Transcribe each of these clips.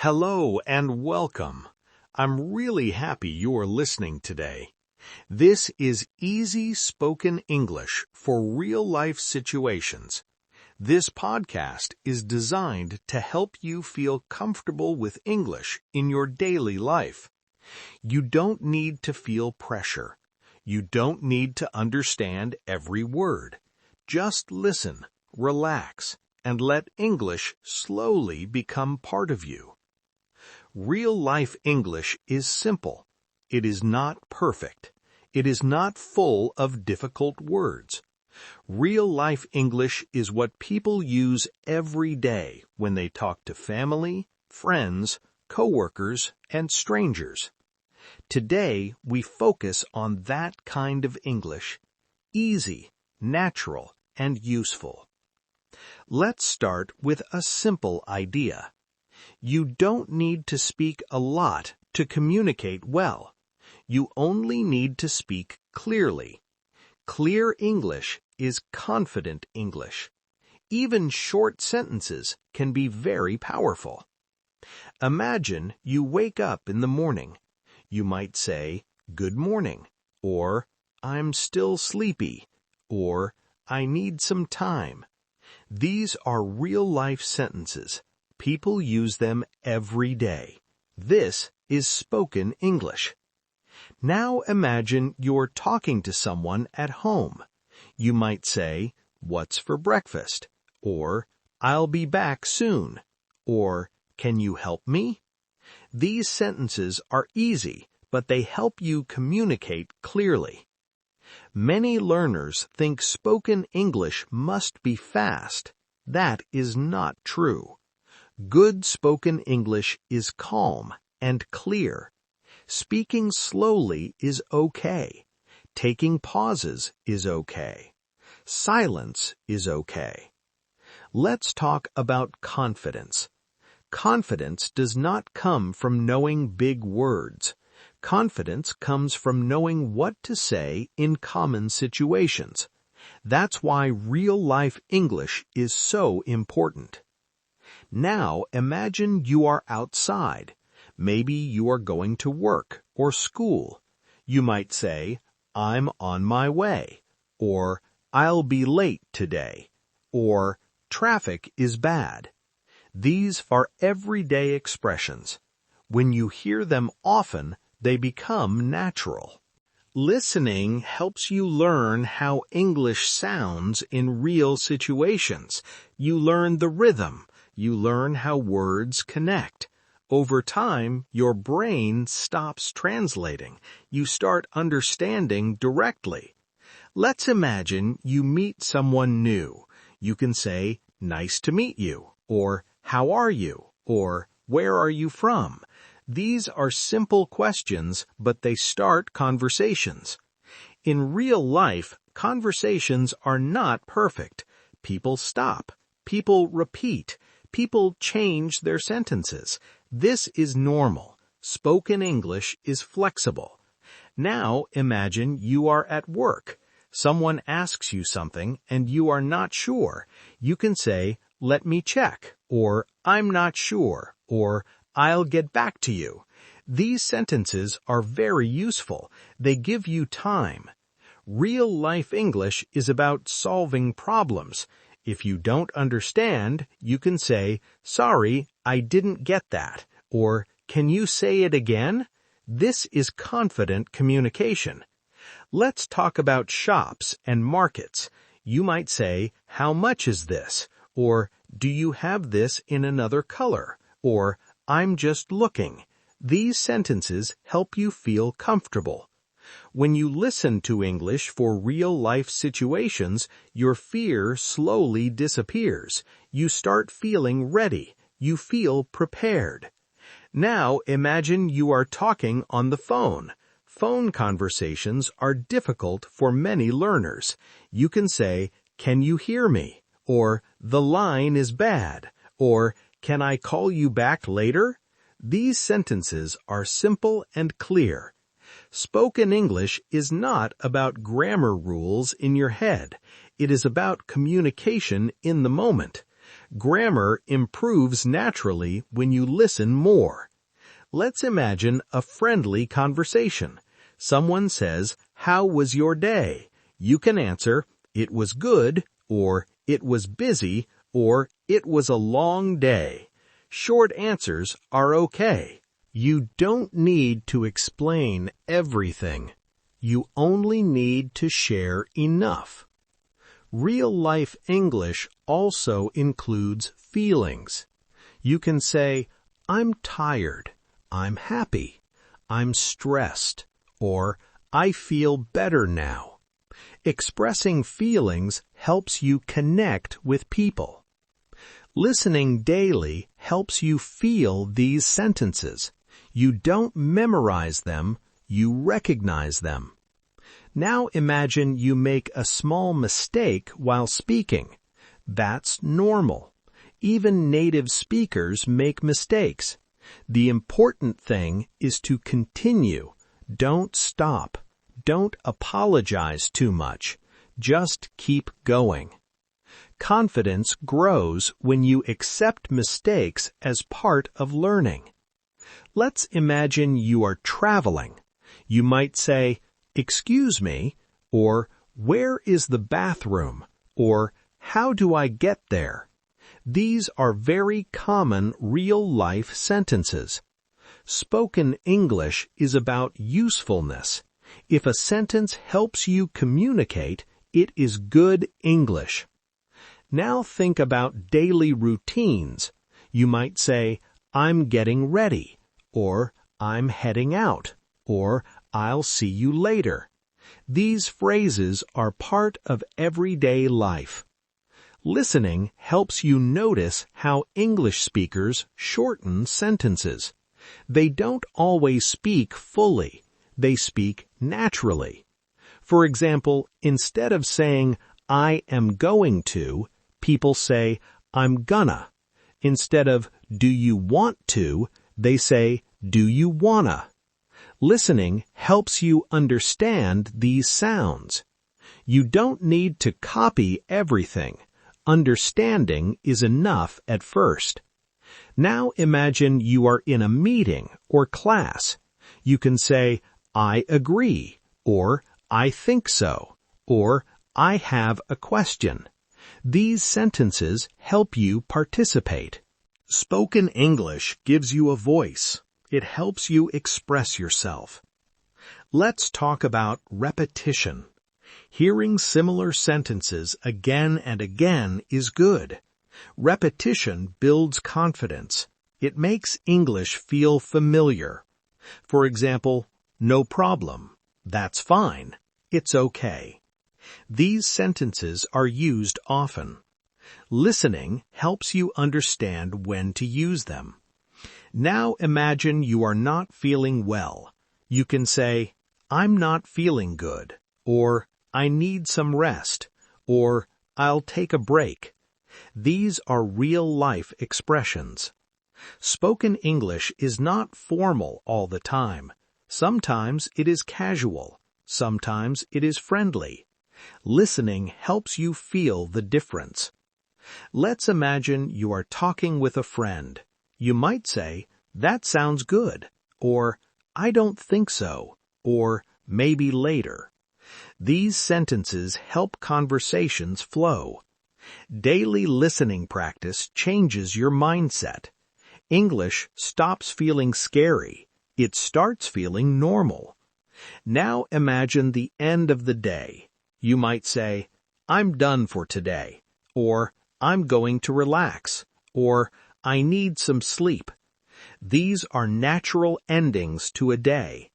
Hello and welcome. I'm really happy you're listening today. This is Easy Spoken English for real-life situations. This podcast is designed to help you feel comfortable with English in your daily life. You don't need to feel pressure. You don't need to understand every word. Just listen, relax, and let English slowly become part of you. Real-life English is simple. It is not perfect. It is not full of difficult words. Real-life English is what people use every day when they talk to family, friends, coworkers, and strangers. Today, we focus on that kind of English. Easy, natural, and useful. Let's start with a simple idea. You don't need to speak a lot to communicate well. You only need to speak clearly. Clear English is confident English. Even short sentences can be very powerful. Imagine you wake up in the morning. You might say, "Good morning," or "I'm still sleepy," or "I need some time." These are real-life sentences. People use them every day. This is spoken English. Now imagine you're talking to someone at home. You might say, "What's for breakfast?" or "I'll be back soon," or "Can you help me?" These sentences are easy, but they help you communicate clearly. Many learners think spoken English must be fast. That is not true. Good spoken English is calm and clear. Speaking slowly is okay. Taking pauses is okay. Silence is okay. Let's talk about confidence. Confidence does not come from knowing big words. Confidence comes from knowing what to say in common situations. That's why real-life English is so important. Now imagine you are outside. Maybe you are going to work or school. You might say, "I'm on my way," or "I'll be late today," or "Traffic is bad." These are everyday expressions. When you hear them often, they become natural. Listening helps you learn how English sounds in real situations. You learn the rhythm. You learn how words connect. Over time, your brain stops translating. You start understanding directly. Let's imagine you meet someone new. You can say, "Nice to meet you," or "How are you?" or "Where are you from?" These are simple questions, but they start conversations. In real life, conversations are not perfect. People stop. People repeat. People change their sentences. This is normal. Spoken English is flexible. Now imagine you are at work. Someone asks you something and you are not sure. You can say, "Let me check," or "I'm not sure," or "I'll get back to you." These sentences are very useful. They give you time. Real-life English is about solving problems. If you don't understand, you can say, "Sorry, I didn't get that," or "Can you say it again?" This is confident communication. Let's talk about shops and markets. You might say, "How much is this?" or "Do you have this in another color?" or "I'm just looking." These sentences help you feel comfortable. When you listen to English for real-life situations, your fear slowly disappears. You start feeling ready. You feel prepared. Now imagine you are talking on the phone. Phone conversations are difficult for many learners. You can say, "Can you hear me?" or "The line is bad," or "Can I call you back later?" These sentences are simple and clear. Spoken English is not about grammar rules in your head. It is about communication in the moment. Grammar improves naturally when you listen more. Let's imagine a friendly conversation. Someone says, "How was your day?" You can answer, "It was good," or "It was busy," or "It was a long day." Short answers are okay. You don't need to explain everything. You only need to share enough. Real-life English also includes feelings. You can say, "I'm tired," "I'm happy," "I'm stressed," or "I feel better now." Expressing feelings helps you connect with people. Listening daily helps you feel these sentences. You don't memorize them, you recognize them. Now imagine you make a small mistake while speaking. That's normal. Even native speakers make mistakes. The important thing is to continue. Don't stop. Don't apologize too much. Just keep going. Confidence grows when you accept mistakes as part of learning. Let's imagine you are traveling. You might say, "Excuse me," or "Where is the bathroom?" or "How do I get there?" These are very common real-life sentences. Spoken English is about usefulness. If a sentence helps you communicate, it is good English. Now think about daily routines. You might say, "I'm getting ready," or "I'm heading out," or "I'll see you later." These phrases are part of everyday life. Listening helps you notice how English speakers shorten sentences. They don't always speak fully. They speak naturally. For example, instead of saying, "I am going to," people say, "I'm gonna." Instead of "Do you want to," they say, "Do you wanna?" Listening helps you understand these sounds. You don't need to copy everything. Understanding is enough at first. Now imagine you are in a meeting or class. You can say, "I agree," or "I think so," or "I have a question." These sentences help you participate. Spoken English gives you a voice. It helps you express yourself. Let's talk about repetition. Hearing similar sentences again and again is good. Repetition builds confidence. It makes English feel familiar. For example, "No problem," "That's fine," "It's okay." These sentences are used often. Listening helps you understand when to use them. Now imagine you are not feeling well. You can say, "I'm not feeling good," or "I need some rest," or "I'll take a break." These are real-life expressions. Spoken English is not formal all the time. Sometimes it is casual. Sometimes it is friendly. Listening helps you feel the difference. Let's imagine you are talking with a friend. You might say, "That sounds good," or "I don't think so," or "Maybe later." These sentences help conversations flow. Daily listening practice changes your mindset. English stops feeling scary. It starts feeling normal. Now imagine the end of the day. You might say, "I'm done for today," or "I'm going to relax," or "I need some sleep." These are natural endings to a day.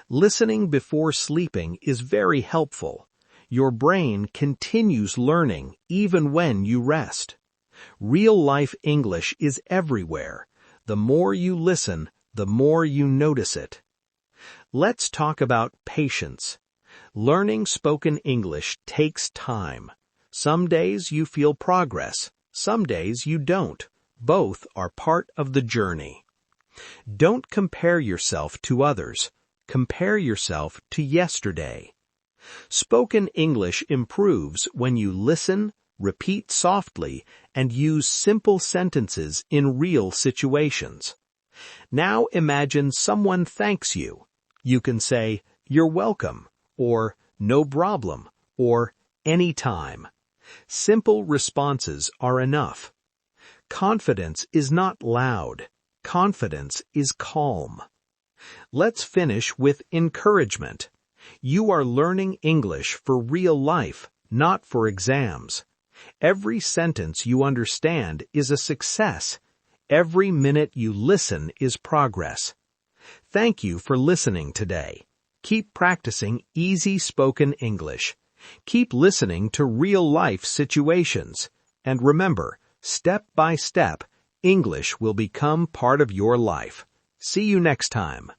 Listening before sleeping is very helpful. Your brain continues learning even when you rest. Real-life English is everywhere. The more you listen, the more you notice it. Let's talk about patience. Learning spoken English takes time. Some days you feel progress. Some days you don't. Both are part of the journey. Don't compare yourself to others. Compare yourself to yesterday. Spoken English improves when you listen, repeat softly, and use simple sentences in real situations. Now imagine someone thanks you. You can say, "You're welcome," or "No problem," or "Anytime." Simple responses are enough. Confidence is not loud. Confidence is calm. Let's finish with encouragement. You are learning English for real life, not for exams. Every sentence you understand is a success. Every minute you listen is progress. Thank you for listening today. Keep practicing easy spoken English. Keep listening to real-life situations. And remember, step by step, English will become part of your life. See you next time.